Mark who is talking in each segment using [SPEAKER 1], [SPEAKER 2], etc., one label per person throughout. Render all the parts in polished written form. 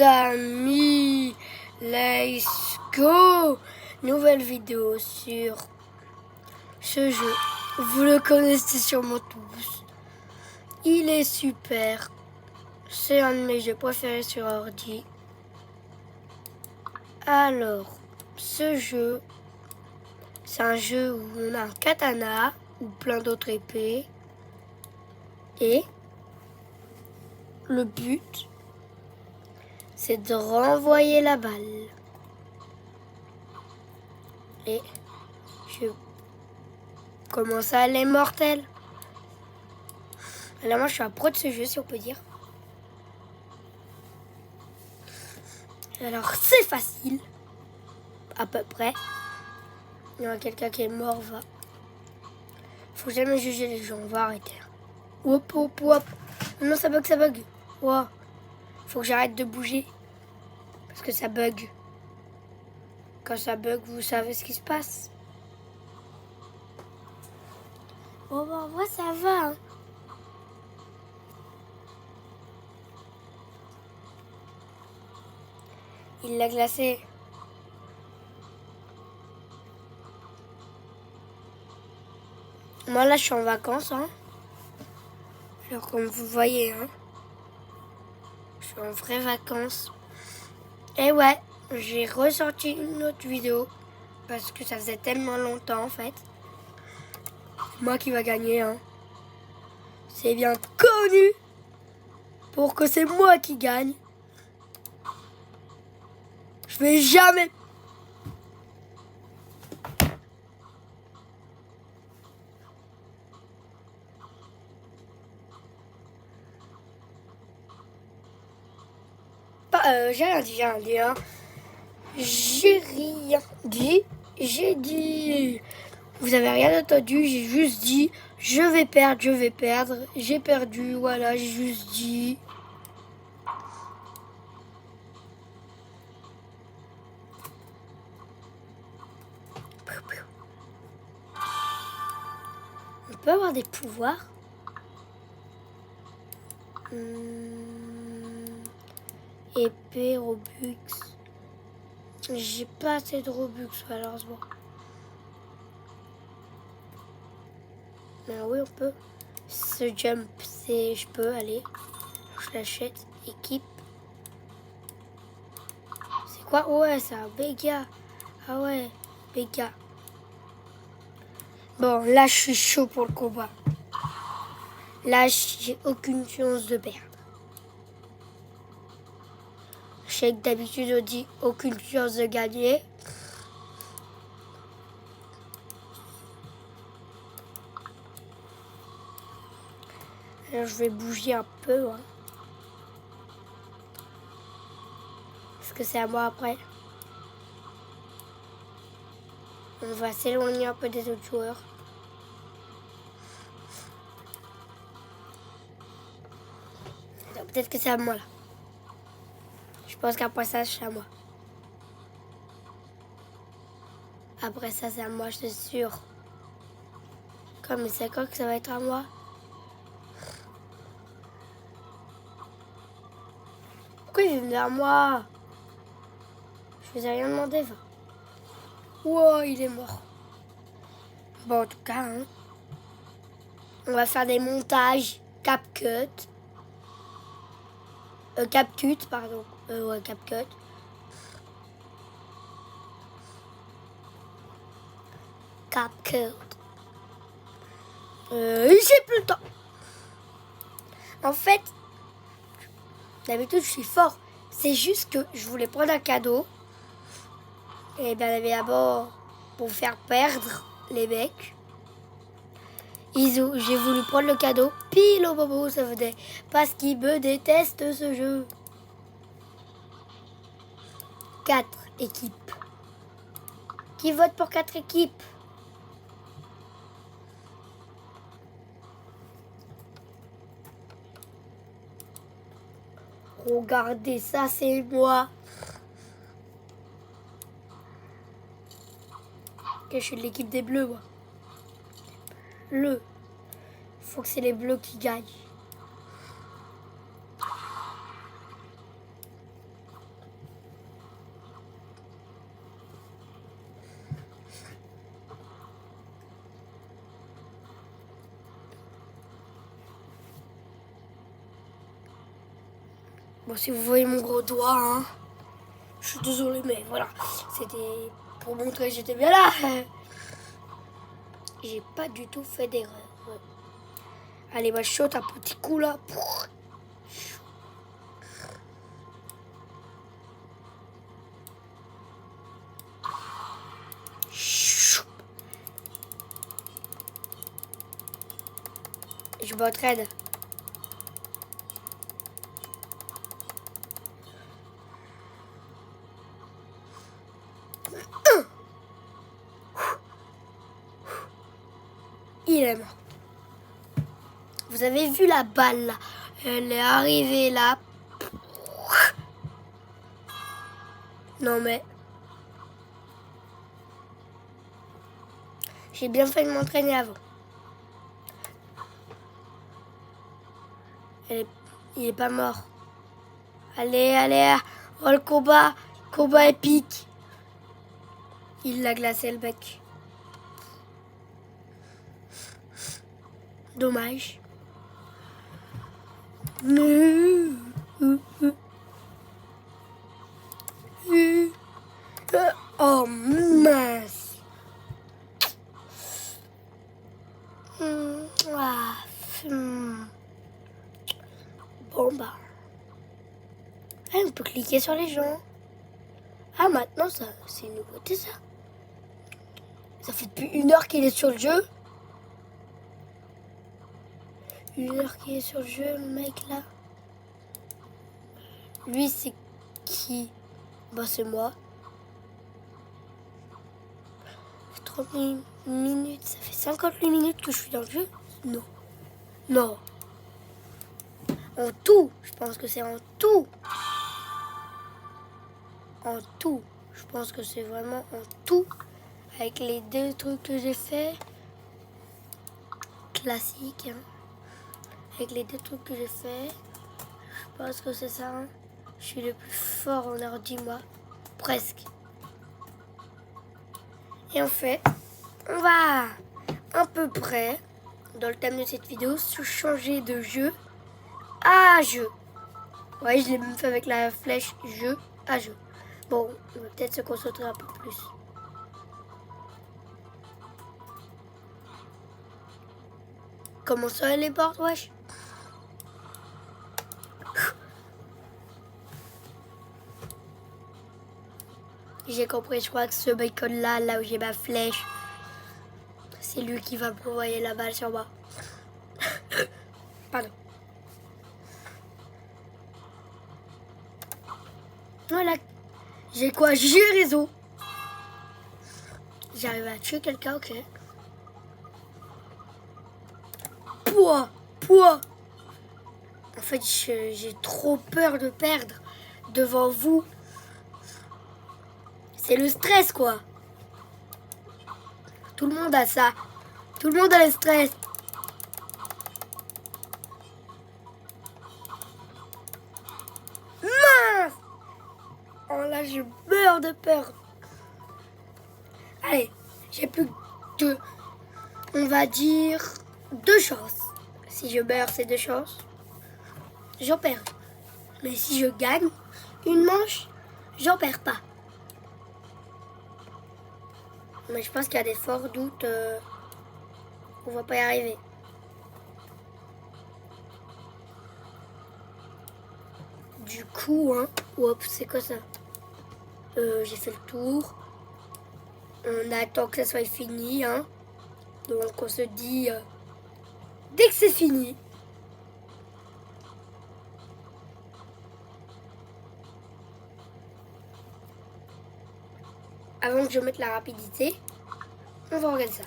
[SPEAKER 1] Amis, let's go! Nouvelle vidéo sur ce jeu. Vous le connaissez sûrement tous. Il est super. C'est un de mes jeux préférés sur ordi. Alors, ce jeu, c'est un jeu où on a un katana ou plein d'autres épées. Et le but, c'est de renvoyer la balle. Et je commence à aller mortel. Alors moi je suis un pro de ce jeu si on peut dire. Alors c'est facile. À peu près. Il y a quelqu'un qui est mort, va. Faut jamais juger les gens, on va arrêter. Hop hop hop. Non ça bug, ça bug. Wow. Faut que j'arrête de bouger. Parce que ça bug. Quand ça bug, vous savez ce qui se passe. Oh bah moi ça va. Hein. Il l'a glacé. Moi là je suis en vacances. Hein. Alors comme vous voyez, hein, je suis en vraies vacances. Et ouais, j'ai ressorti une autre vidéo. Parce que ça faisait tellement longtemps en fait. Moi qui va gagner. Hein. C'est bien connu. Pour que c'est moi qui gagne. Je vais jamais... J'ai rien dit, hein. J'ai rien dit. J'ai dit... Vous avez rien entendu, j'ai juste dit... Je vais perdre. J'ai perdu, voilà, j'ai juste dit... On peut avoir des pouvoirs. Épée, Robux. J'ai pas assez de Robux malheureusement. Mais oui, on peut. Ce jump, c'est... Je peux aller. Je l'achète. Équipe. C'est quoi? Ouais, c'est un Béga. Ah ouais, Béga. Bon, là, je suis chaud pour le combat. Là, j'ai aucune chance de perdre. Je sais que d'habitude, on dit aucune chance de gagner. Alors, je vais bouger un peu. Hein. Parce que c'est à moi après. On va s'éloigner un peu des autres joueurs. Peut-être que c'est à moi là. Je pense qu'après ça, c'est à moi. Après ça, c'est à moi, je suis sûre. Comme c'est quand que ça va être à moi? Pourquoi il vient vers moi? Je vous ai rien demandé, va. Wow, il est mort. Bon, en tout cas, hein, on va faire des montages CapCut. CapCut, pardon. Ouais, CapCut. CapCut. J'ai plus le temps. En fait, d'habitude, je suis fort. C'est juste que je voulais prendre un cadeau. Et bien évidemment, pour faire perdre les mecs, j'ai voulu prendre le cadeau pile au moment où ça venait. Parce qu'ils me détestent ce jeu. 4 équipes. Qui vote pour 4 équipes? Regardez ça, c'est moi. Ok, je suis de l'équipe des bleus, moi. Il faut que c'est les bleus qui gagnent. Bon, si vous voyez mon gros doigt, hein, je suis désolée, mais voilà. C'était pour montrer que j'étais bien là. J'ai pas du tout fait d'erreur. Ouais. Allez, bah, je saute un petit coup là. Je m'entraîne. Il est mort. Vous avez vu la balle là? Elle est arrivée là. Non mais... J'ai bien fait de m'entraîner avant. Il est pas mort. Allez, allez. Oh le combat. Combat épique. Il l'a glacé le bec. Dommage. Oh mince. Bon bah. On peut cliquer sur les gens. Ah maintenant ça, c'est une nouveauté ça. Ça fait depuis 1 heure qu'il est sur le jeu. 1 heure qu'il est sur le jeu, le mec là. Lui c'est qui? Bah c'est moi. 30 minutes, ça fait 58 minutes que je suis dans le jeu? Non. Non. En tout, je pense que c'est en tout. En tout. Je pense que c'est vraiment en tout. Avec les 2 trucs que j'ai fait. Classique. Hein. Avec les 2 trucs que j'ai fait. Je pense que c'est ça. Hein. Je suis le plus fort en ordi, moi. Presque. Et en fait, on va à peu près, dans le thème de cette vidéo, se changer de jeu à jeu. Ouais, je l'ai même fait avec la flèche jeu à jeu. Bon, on va peut-être se concentrer un peu plus. Comment ça, elle est morte, wesh? J'ai compris, je crois que ce bacon-là, là où j'ai ma flèche, c'est lui qui va m'envoyer la balle sur moi. Pardon. Voilà. J'ai quoi? J'ai réseau. J'arrive à tuer quelqu'un, ok. Poids. En fait, j'ai trop peur de perdre devant vous. C'est le stress, quoi. Tout le monde a ça. Tout le monde a le stress. Mince! Oh là, je meurs de peur. Allez, j'ai plus que, on va dire, 2 chances. Si je meurs, c'est 2 chances. J'en perds. Mais si je gagne une manche, j'en perds pas. Mais je pense qu'il y a des forts doutes. On va pas y arriver. Du coup, hein. Hop, c'est quoi ça? J'ai fait le tour. On attend que ça soit fini, hein. Donc on se dit dès que c'est fini. Avant que je mette la rapidité, on va regarder ça.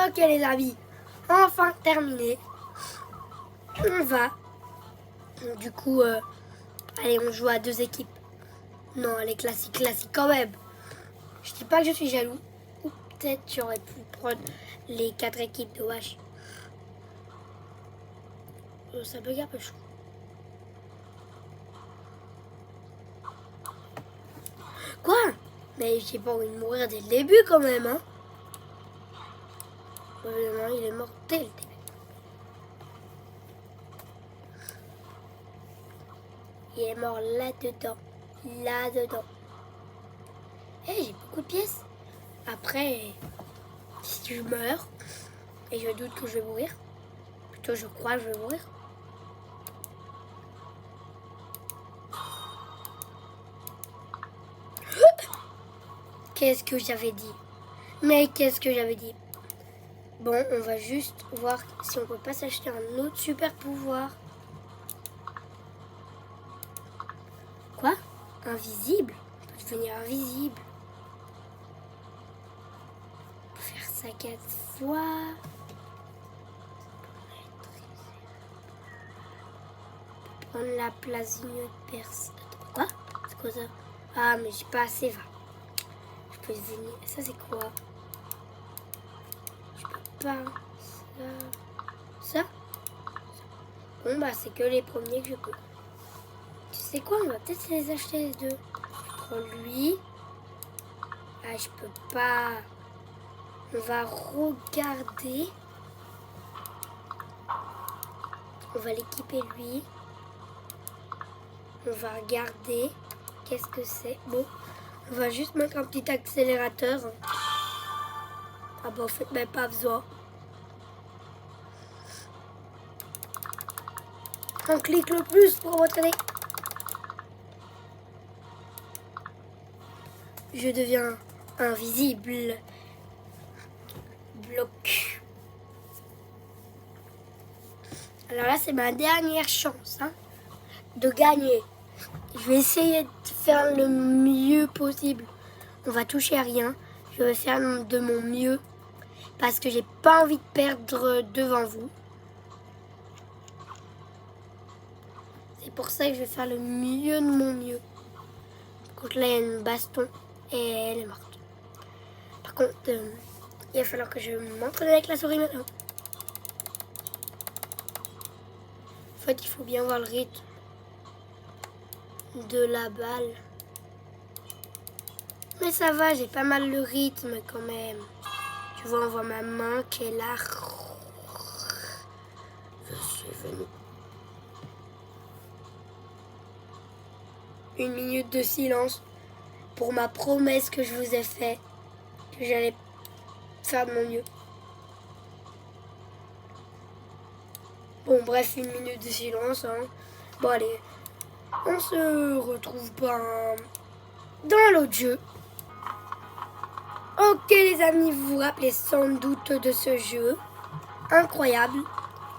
[SPEAKER 1] Ok les amis, enfin terminé. On va du coup Allez, on joue à 2 équipes. Non, elle est classique quand même. Je dis pas que je suis jaloux. Ou peut-être j'aurais pu prendre les 4 équipes de Wash. Ça bug un peu chaud. Quoi? Mais j'ai pas envie de mourir dès le début quand même, hein. Évidemment, il est mort dès le début. Il est mort là-dedans. Là-dedans. Eh, j'ai beaucoup de pièces. Après, si je meurs, et je doute que je vais mourir, plutôt je crois que je vais mourir. Qu'est-ce que j'avais dit? Mais qu'est-ce que j'avais dit? Bon, on va juste voir si on peut pas s'acheter un autre super pouvoir. Quoi? Invisible? On peut devenir invisible. On peut faire ça 4 fois. Prendre la place d'une autre personne. Quoi? C'est quoi ça? Ah, mais j'ai pas assez, va. Je peux devenir... Ça, c'est quoi? Je peux pas... Ça? Bon, bah, c'est que les premiers que je peux. Tu sais quoi? On va peut-être les acheter les deux. Pour lui. Ah, je peux pas... On va regarder. On va l'équiper lui. On va regarder. Qu'est-ce que c'est? Bon, on va juste mettre un petit accélérateur. Ah bah en fait même pas besoin. On clique le plus pour entraîner. Je deviens invisible. Bloc. Alors là, c'est ma dernière chance de gagner. Je vais essayer de faire le mieux possible. On va toucher à rien. Je vais faire de mon mieux. Parce que j'ai pas envie de perdre devant vous. C'est pour ça que je vais faire le mieux de mon mieux. Donc là, il y a une baston. Et elle est morte. Par contre, il va falloir que je m'entraîne avec la souris maintenant. En fait, il faut bien voir le rythme de la balle. Mais ça va, j'ai pas mal le rythme quand même. Tu vois, on voit ma main qui est là. Je suis venu. 1 minute de silence pour ma promesse que je vous ai faite, que j'allais faire de mon mieux. Bon, bref, 1 minute de silence. Bon, allez, on se retrouve pas dans l'autre jeu. Ok les amis, vous vous rappelez sans doute de ce jeu. Incroyable.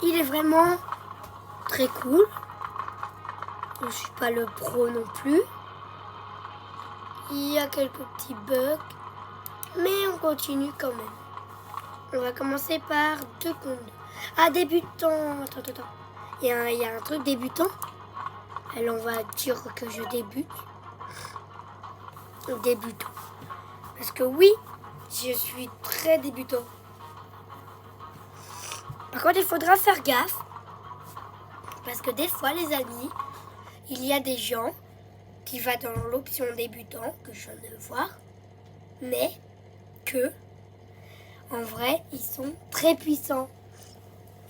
[SPEAKER 1] Il est vraiment très cool. Je ne suis pas le pro non plus. Il y a quelques petits bugs. Mais on continue quand même. On va commencer par 2 contre 2. Ah, débutant. Attends. Il y a un truc débutant. Alors on va dire que je débute. Débutant. Parce que oui, je suis très débutant. Par contre, il faudra faire gaffe. Parce que des fois, les amis, il y a des gens qui vont dans l'option débutant, que je viens de voir, mais que, en vrai, ils sont très puissants.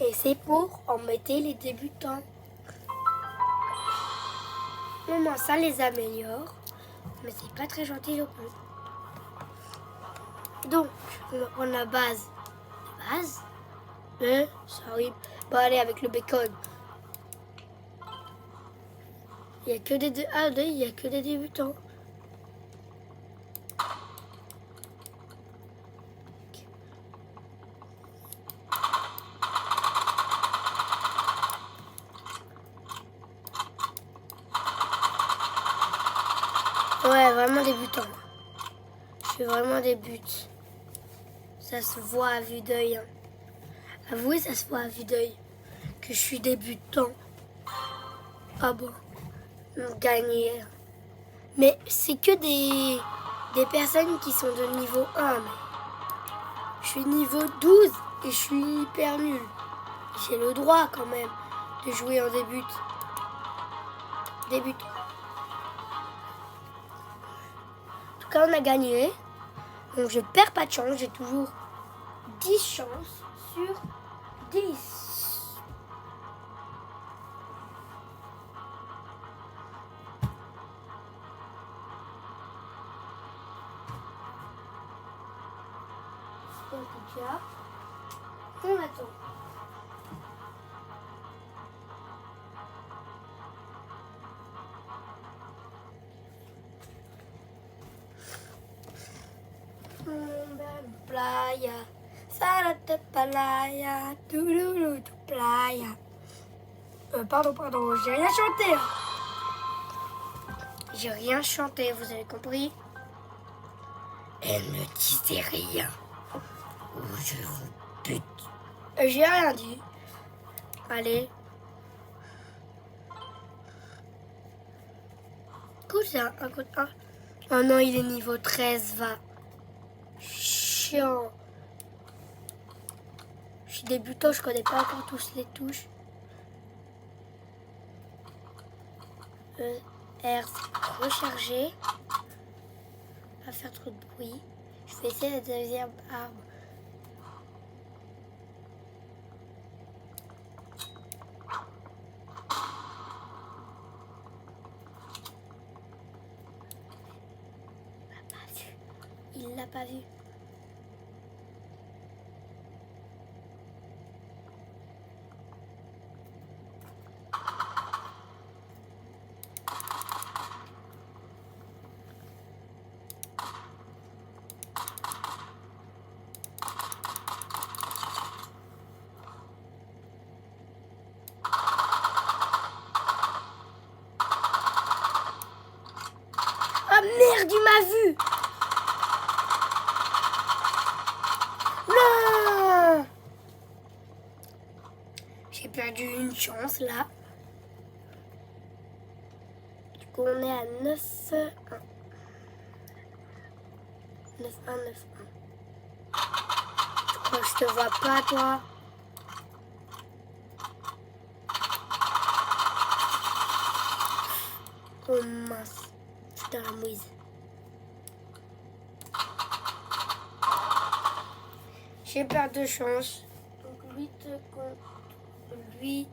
[SPEAKER 1] Et c'est pour embêter les débutants. Au moins, ça les améliore. Mais c'est pas très gentil non plus. Donc, on va prendre la base. La base? Ça arrive. Bon, allez, avec le bacon. Il n'y a que il y a que des débutants. Ouais, vraiment débutant. Je suis vraiment débute. Ça se voit à vue d'œil. Avouez, ça se voit à vue d'œil que je suis débutant. Ah bon. gagner. Mais c'est que des personnes qui sont de niveau 1. Mais je suis niveau 12 et je suis hyper nul. J'ai le droit quand même de jouer en début. En tout cas, on a gagné. Donc je perds pas de chance. J'ai toujours 10 chances sur 10. En tout cas, on attend. Playa, Sarate Palaya, Touloulou Playa. Pardon, j'ai rien chanté. J'ai rien chanté, vous avez compris? Elle ne disait rien. Ou je vous bute. J'ai rien dit. Allez. Cool, c'est un code 1. Oh non, il est niveau 13, va. Chiant. Je suis débutant, je connais pas encore tous les touches. R, recharger. Pas faire trop de bruit. Je vais essayer la deuxième arme. Il l'a pas vu. Ah merde, il m'a vu. Non. J'ai perdu une chance là. Du coup, on est à 9-1. 9-1, 9-1. Je crois que je te vois pas, toi. Oh mince. Je suis dans la mouise. J'ai perdu de chance. Donc 8 contre 8.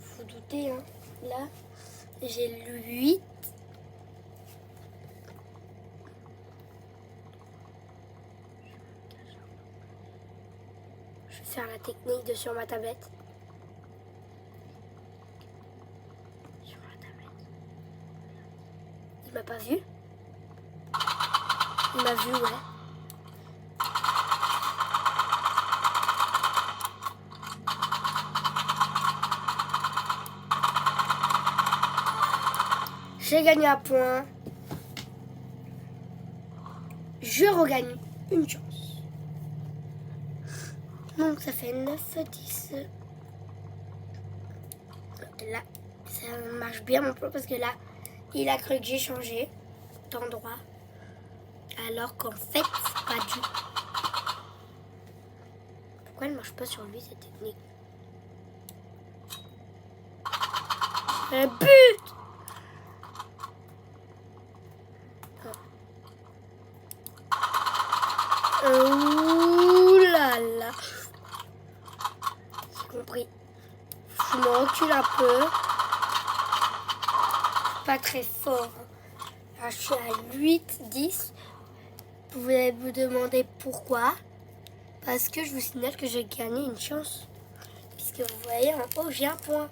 [SPEAKER 1] Faut douter, hein. Là, j'ai le 8. Je vais faire la technique de sur ma tablette. Sur la tablette. Il m'a pas vu. Il m'a vu, ouais. J'ai gagné un point. Je regagne une chance. Donc ça fait 9-10. Là, ça marche bien mon plan parce que là, il a cru que j'ai changé d'endroit. Alors qu'en fait, pas du tout. Pourquoi elle ne marche pas sur lui cette technique? But! Ouh là là. J'ai compris. Je me recule un peu. Pas très fort. Là, je suis à 8-10. Vous pouvez vous demander pourquoi. Parce que je vous signale que j'ai gagné une chance. Puisque vous voyez en haut, j'ai un point.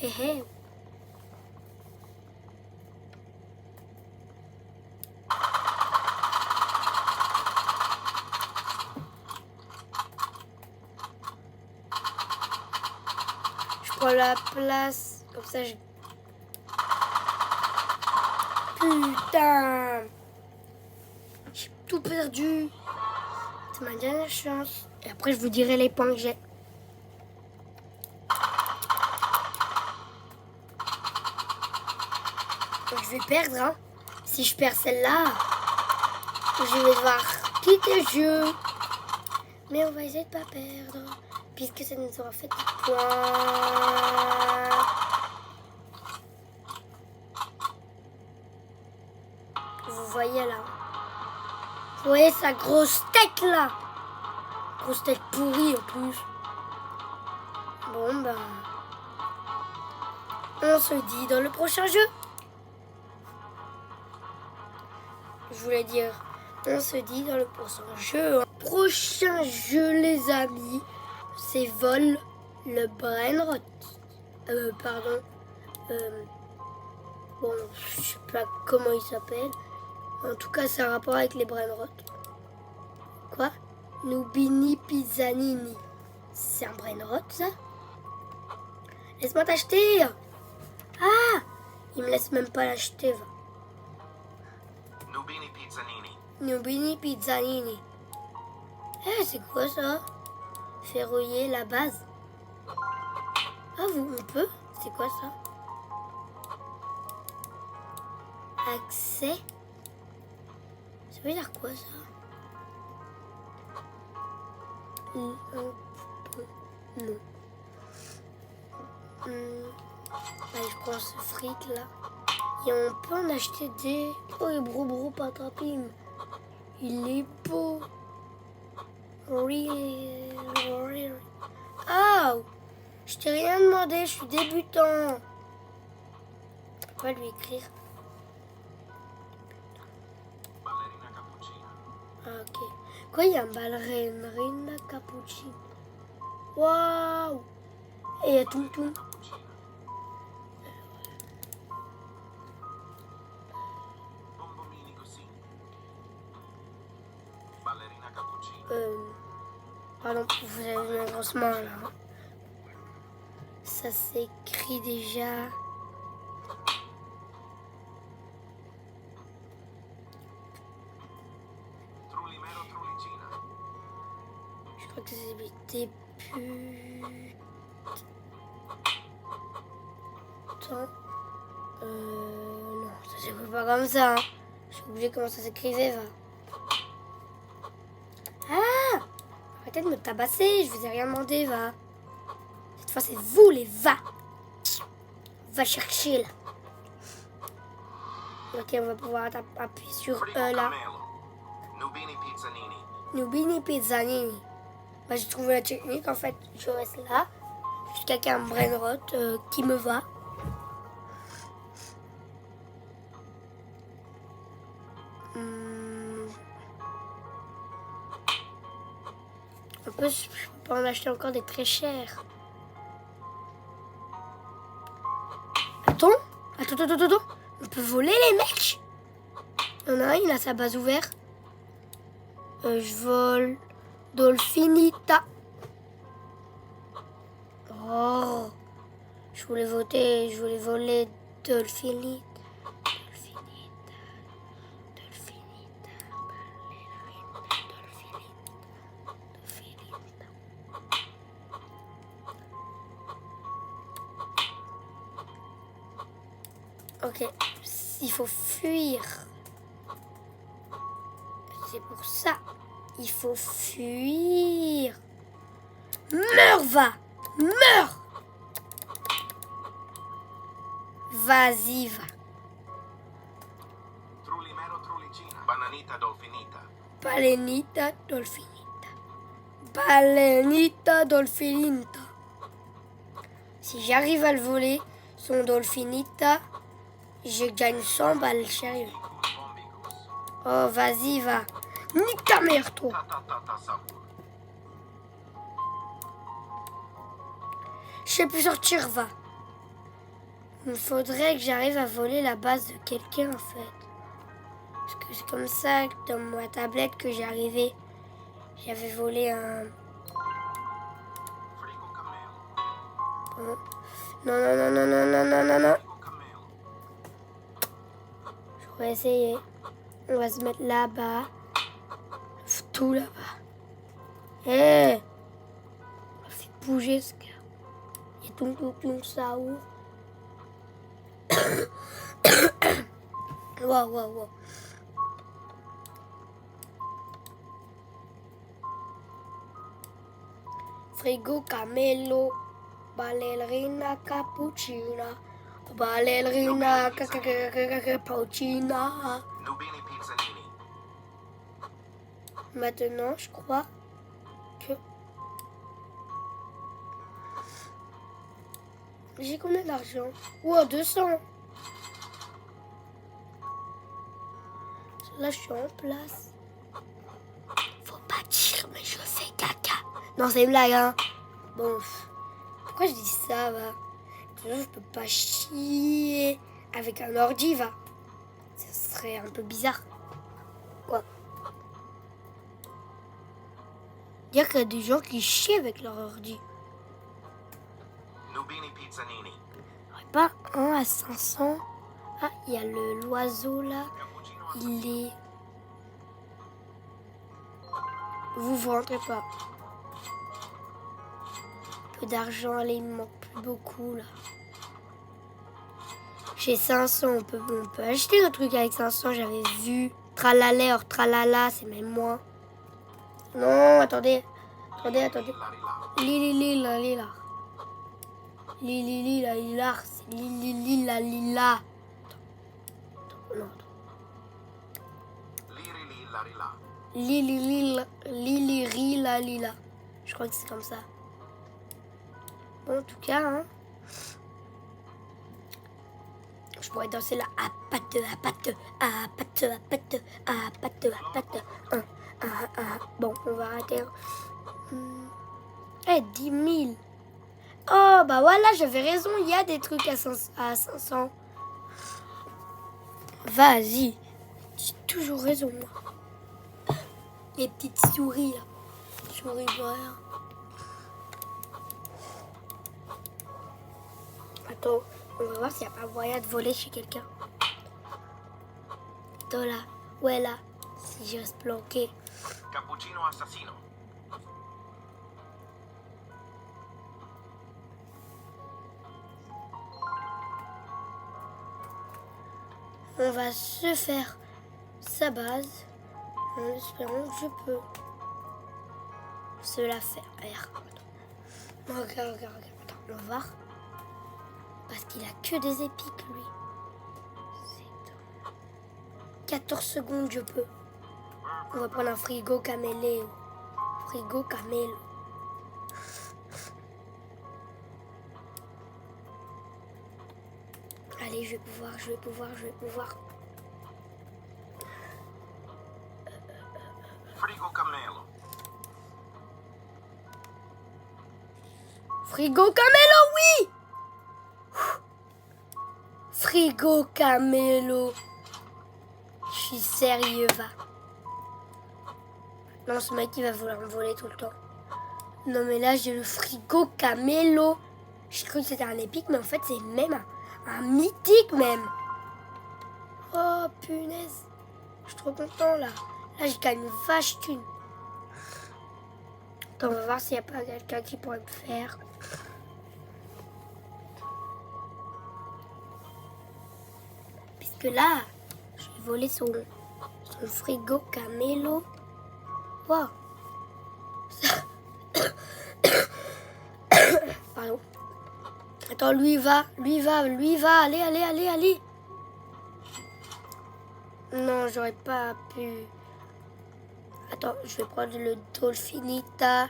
[SPEAKER 1] Hé hé. Je prends la place. Comme ça, je... Putain. J'ai tout perdu. C'est ma dernière chance. Et après, je vous dirai les points que j'ai. Donc je vais perdre, hein. Si je perds celle-là, je vais devoir quitter le jeu. Mais on va essayer de ne pas perdre, puisque ça nous aura fait des points. Vous voyez là. Vous voyez sa grosse tête là. Grosse tête pourrie en plus. Bon ben, on se dit dans le prochain jeu. Je voulais dire, on se dit dans le prochain jeu. Prochain jeu les amis, c'est Vol le Brainrot. Pardon. Bon, je sais pas comment il s'appelle. En tout cas, c'est un rapport avec les Brainrot. Quoi? Nubini Pizzanini. C'est un Brainrot, ça? Laisse-moi t'acheter. Ah! Il me laisse même pas l'acheter, va.
[SPEAKER 2] Nubini Pizzanini.
[SPEAKER 1] Nubini Pizzanini. Eh, c'est quoi ça? Verrouiller la base. Ah, on peut? C'est quoi ça? Accès? Ça veut dire quoi ça? Non. Allez, je prends ce fric là. Et on peut en acheter des... Oh, le brou patapim. Il est beau. Ah! Je t'ai rien demandé, je suis débutant. Je peux pas lui écrire.
[SPEAKER 2] Ballerina cappuccina.
[SPEAKER 1] Ah, ok. Quoi, il y a un ballerina cappuccino. Waouh! Et il y a tout.
[SPEAKER 2] Cappuccina. Bombomini così. Ballerina cappuccina.
[SPEAKER 1] Pardon, vous avez vu une grosse main là. Ça s'écrit déjà.
[SPEAKER 2] Trullimero trullicina.
[SPEAKER 1] Je crois que c'est début. Attends. Non, ça s'écrit pas comme ça. Hein. J'ai oublié comment ça s'écrivait, va. Ah! Arrêtez de me tabasser, je vous ai rien demandé, va. Cette fois, c'est vous, les va. Va chercher, là. Ok, on va pouvoir appuyer sur
[SPEAKER 2] Frigo
[SPEAKER 1] E, là.
[SPEAKER 2] Camelo. Nubini Pizzanini.
[SPEAKER 1] Nubini Pizzanini. Bah, j'ai trouvé la technique, en fait. Je reste là, jusqu'à qu'il y ait un brainrot qui me va. En plus, je peux en acheter encore des très chers. Attends. On peut voler les mecs. Il y en a un, il a sa base ouverte. Je vole Dolphinita. Oh. Je voulais voler Dolphinita. Ok, il faut fuir. C'est pour ça. Il faut fuir. Meurs, va. Meurs. Vas-y, va.
[SPEAKER 2] Trullimero trullicina. Bananita dolfinita.
[SPEAKER 1] Balenita dolfinita. Balenita dolfinita. Si j'arrive à le voler, son dolfinita, je gagne 100 balles, sérieux.
[SPEAKER 2] Bombicus bombicus.
[SPEAKER 1] Oh, vas-y, va. Nique ta mère, toi.
[SPEAKER 2] Ta sahur.
[SPEAKER 1] Je sais plus sortir, va. Il faudrait que j'arrive à voler la base de quelqu'un, en fait. Parce que c'est comme ça que dans ma tablette que j'ai arrivé. J'avais volé un...
[SPEAKER 2] Frigo Camelo.
[SPEAKER 1] Bon. Non.
[SPEAKER 2] Frigo Camelo.
[SPEAKER 1] Je vais essayer. On va se mettre là-bas. Tout là-bas. Hé! On va faire bouger ce gars. Il y a tout ça où? Wow, wow, wow. Frigo Camelo, ballerina cappuccina, ballerina cappuccina.
[SPEAKER 2] Nubini Pizzanini.
[SPEAKER 1] Maintenant, je crois que j'ai combien d'argent? Wow, 200. Là, je suis en place. Faut pas dire, mais je fais caca. Non, c'est une blague, hein. Bon, pourquoi je dis ça, va? Je peux pas chier avec un ordi, va. Ce serait un peu bizarre. Quoi? Dire qu'il y a des gens qui chient avec leur ordi.
[SPEAKER 2] Nubini Pizzanini.
[SPEAKER 1] Pas 1 à 500. Ah, il y a l'oiseau là.
[SPEAKER 2] Cappuccino
[SPEAKER 1] Il est... Vous rentrez pas. Peu d'argent, allez, il me manque plus beaucoup là. J'ai 500, on peut acheter un truc avec 500, j'avais vu. Tralala, or tralala, c'est même moins. Non, attendez. Attendez. Lili, la lila. Lili, la lila. C'est Lili, la lila. Non, attends.
[SPEAKER 2] Liri la rila.
[SPEAKER 1] Lili, la lila. Je crois que c'est comme ça. Bon, en tout cas, hein. Je pourrais danser là. À patte. Bon, on va arrêter. Eh, 10 000. Oh, bah voilà, j'avais raison. Il y a des trucs à 500. Vas-y. J'ai toujours raison, moi. Les petites souris, là. Souris, voilà. Attends, on va voir s'il n'y a pas moyen de voler chez quelqu'un. Attends là, ouais là, si je reste planqué.
[SPEAKER 2] Cappuccino assassino.
[SPEAKER 1] On va se faire sa base en espérant que je peux se la faire. Regarde. Attends, on va voir. Parce qu'il a que des épiques, lui. 14 secondes, je peux. On va prendre un frigo caméléo. Frigo camélo. Allez, je vais pouvoir.
[SPEAKER 2] Frigo Camelo.
[SPEAKER 1] Frigo camélo, oui! Frigo camélo. Je suis sérieux, va. Non, ce mec, il va vouloir me voler tout le temps. Non, mais là, j'ai le frigo camélo. J'ai cru que c'était un épique, mais en fait, c'est même un mythique, même. Oh, punaise. Je suis trop content, là. Là, je gagne une vache thune. Attends, on va voir s'il n'y a pas quelqu'un qui pourrait me faire. Puisque là, j'ai volé son frigo camélo. Wow. Pardon. Attends, lui va. Allez. Non, j'aurais pas pu. Attends, je vais prendre le Dolfinita.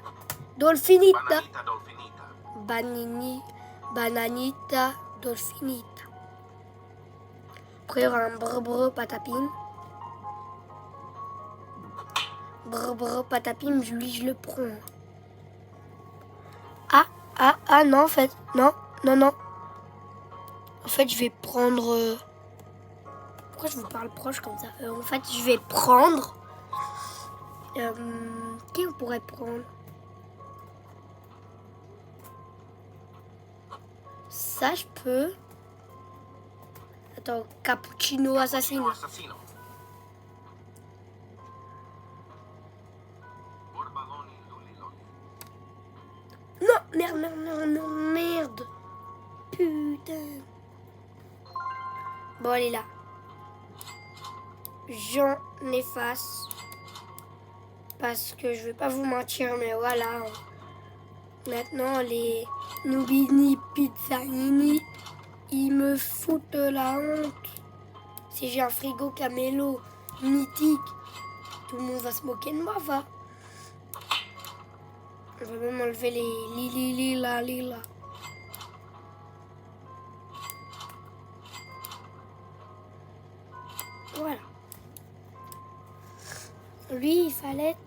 [SPEAKER 2] Bananita Dolfinita.
[SPEAKER 1] Bananita Dolfinita. Après, il y aura un brr patapim. Brr patapim, lui, je le prends. Ah, non, en fait. Non. En fait, je vais prendre... Pourquoi je vous parle proche comme ça? En fait, je vais prendre... Qui on pourrait prendre? Ça, je peux. Attends, cappuccino assassino. Non, merde. Putain. Bon, elle est là. J'en efface. Parce que je vais pas vous mentir, mais voilà. Maintenant, les Nubini Pizzanini, ils me foutent la honte. Si j'ai un frigo Camelo mythique, tout le monde va se moquer de moi, va. On va même enlever les lila. Voilà. Lui, il fallait...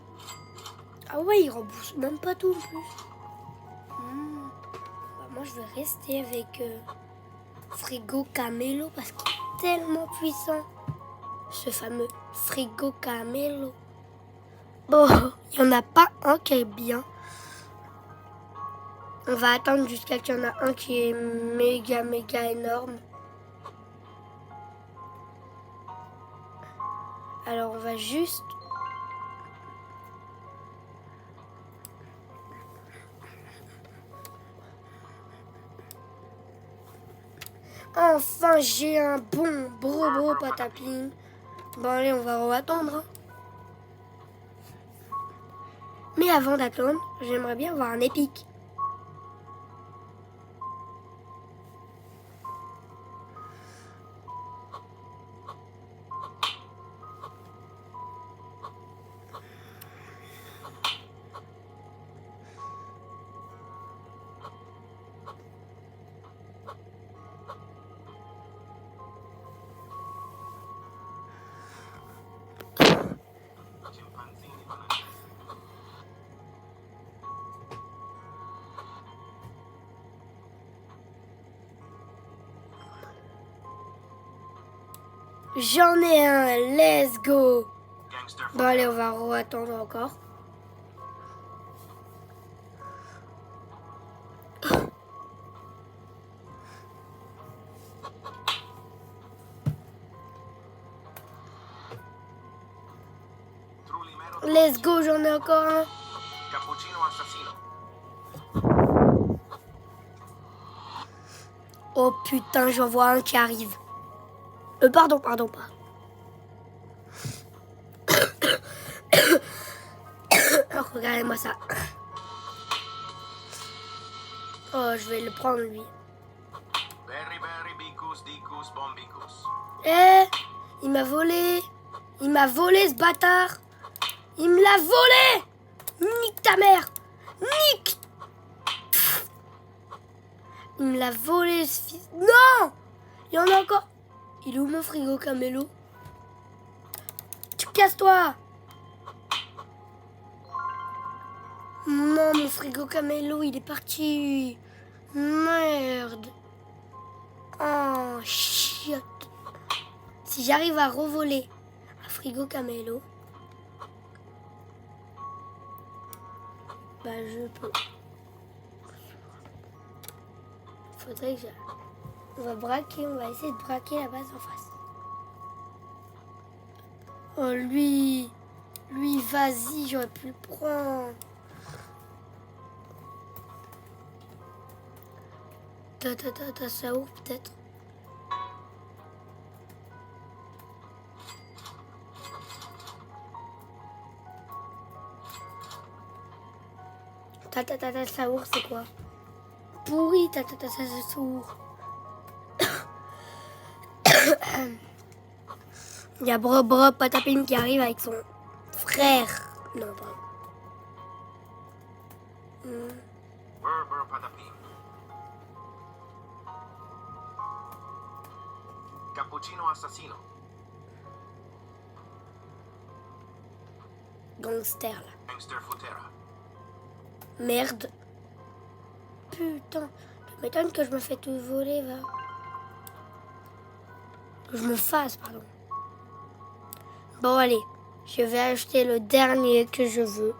[SPEAKER 1] Ah ouais, il rembourse même pas tout en plus. Bah, moi, je vais rester avec frigo Camelo parce qu'il est tellement puissant. Ce fameux frigo Camelo. Bon, il n'y en a pas un qui est bien. On va attendre jusqu'à qu'il y en a un qui est méga énorme. Alors on va juste... Enfin j'ai un bon bro patapling. Bon allez, on va attendre. Hein. Mais avant d'attendre, j'aimerais bien voir un épique. J'en ai un, let's go. Bon allez, on va attendre encore. Let's go, j'en ai encore un.
[SPEAKER 2] Cappuccino assassino.
[SPEAKER 1] Oh putain, j'en vois un qui arrive. Pardon pas. Oh, regardez-moi ça. Oh, je vais le prendre lui.
[SPEAKER 2] Berry, bicus, dicus, bombicus.
[SPEAKER 1] Il m'a volé. Il m'a volé ce bâtard. Il me l'a volé. Nique ta mère. Nique. Il me l'a volé ce fils. Non. Il y en a encore. Il est où mon frigo Camelo? Tu casses-toi. Non, mon frigo Camelo, il est parti. Merde. Oh, chiotte. Si j'arrive à revoler un frigo Camelo, bah je peux. Faudrait que on va essayer de braquer la base en face. Oh lui, vas-y, j'aurais pu le prendre. T'as ça ouvre peut-être. Ça ouvre, c'est quoi? Pourri, ça s'ouvre. Il y a Bro Patapine qui arrive avec son frère. Non, pardon.
[SPEAKER 2] Burr patapim. Cappuccino assassino.
[SPEAKER 1] Gangster là.
[SPEAKER 2] Gangster futera.
[SPEAKER 1] Merde. Putain. Tu m'étonnes que je me fais tout voler, va. Que je me fasse, pardon. Bon, allez. Je vais acheter le dernier que je veux.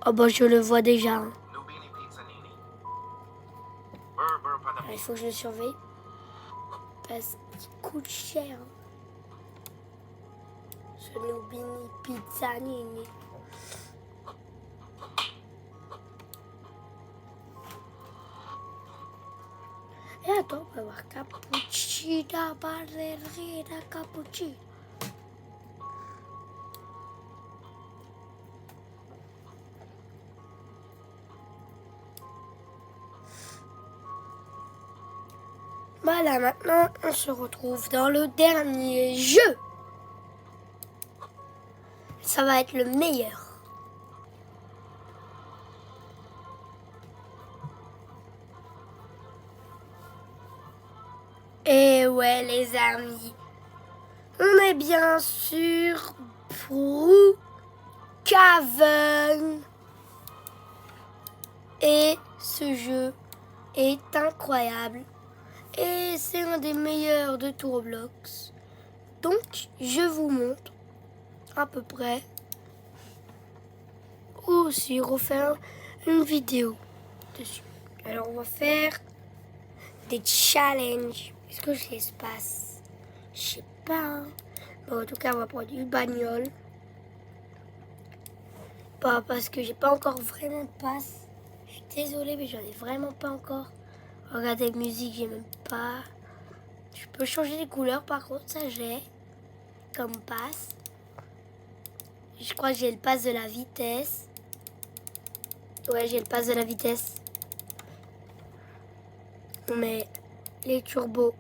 [SPEAKER 1] Oh, bah, je le vois déjà. Hein.
[SPEAKER 2] Nubini pizzanini. Burr patapim.
[SPEAKER 1] Il faut que je le surveille. Parce qu'il coûte cher. Ce Nubini Pizzanini. Et attends, on va voir cappuccino, ballerina, cappuccino. Voilà, maintenant, on se retrouve dans le dernier jeu. Ça va être le meilleur. Et ouais, les amis, on est bien sûr Brookhaven. Et ce jeu est incroyable. Et c'est un des meilleurs de Roblox. Donc, je vous montre à peu près aussi refaire une vidéo dessus. Alors, on va faire des challenges. Est-ce que j'ai l'espace? Je sais pas. Hein. Bon, en tout cas, on va prendre une bagnole. Pas parce que j'ai pas encore vraiment de passe. Je suis désolée, mais j'en ai vraiment pas encore. Regardez, musique, j'ai même pas. Je peux changer les couleurs, par contre, ça j'ai. Comme passe. Je crois que j'ai le pass de la vitesse. Ouais, j'ai le pass de la vitesse. On met les turbos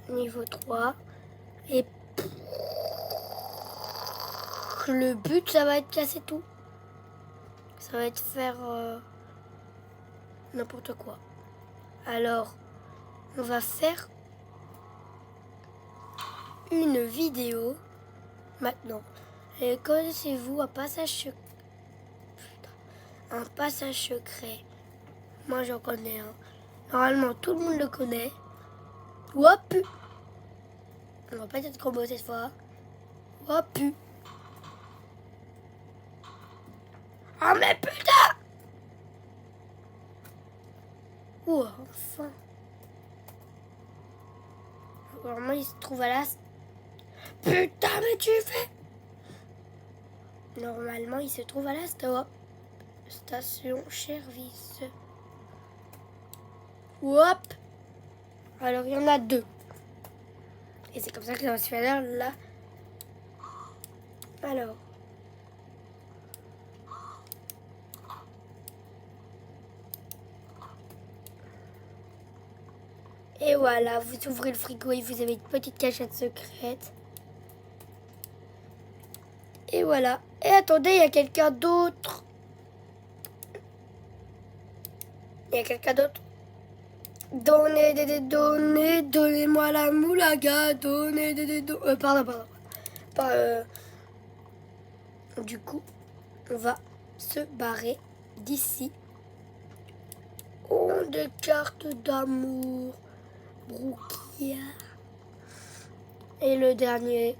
[SPEAKER 1] niveau 3. Et le but, ça va être casser tout. Ça va être faire n'importe quoi. Alors, on va faire une vidéo maintenant. Et connaissez-vous un passage secret? Un passage secret. Moi, j'en connais un. Normalement, tout le monde le connaît. Hop! On va pas être combo cette fois. Hop! Oh mais putain! Oh, enfin. Normalement, il se trouve à la... Putain, mais tu fais... Normalement, il se trouve à la station service. Hop! Alors, il y en a 2. Et c'est comme ça que ça va se faire là. Alors. Et voilà, vous ouvrez le frigo et vous avez une petite cachette secrète. Et voilà. Et attendez, il y a quelqu'un d'autre. Il y a quelqu'un d'autre. Donnez-moi la moulaga. Pardon. Du coup, on va se barrer d'ici. Oh, des cartes d'amour. Brookia. Et le dernier.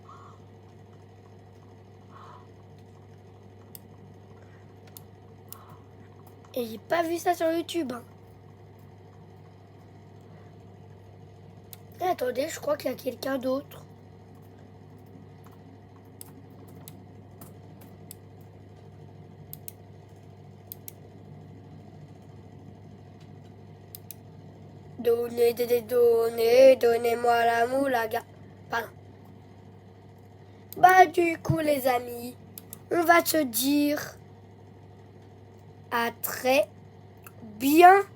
[SPEAKER 1] Et j'ai pas vu ça sur YouTube. Hein. Et attendez, je crois qu'il y a quelqu'un d'autre. Donnez-moi la moulaga. Pardon. Bah du coup les amis, on va se dire à très bientôt.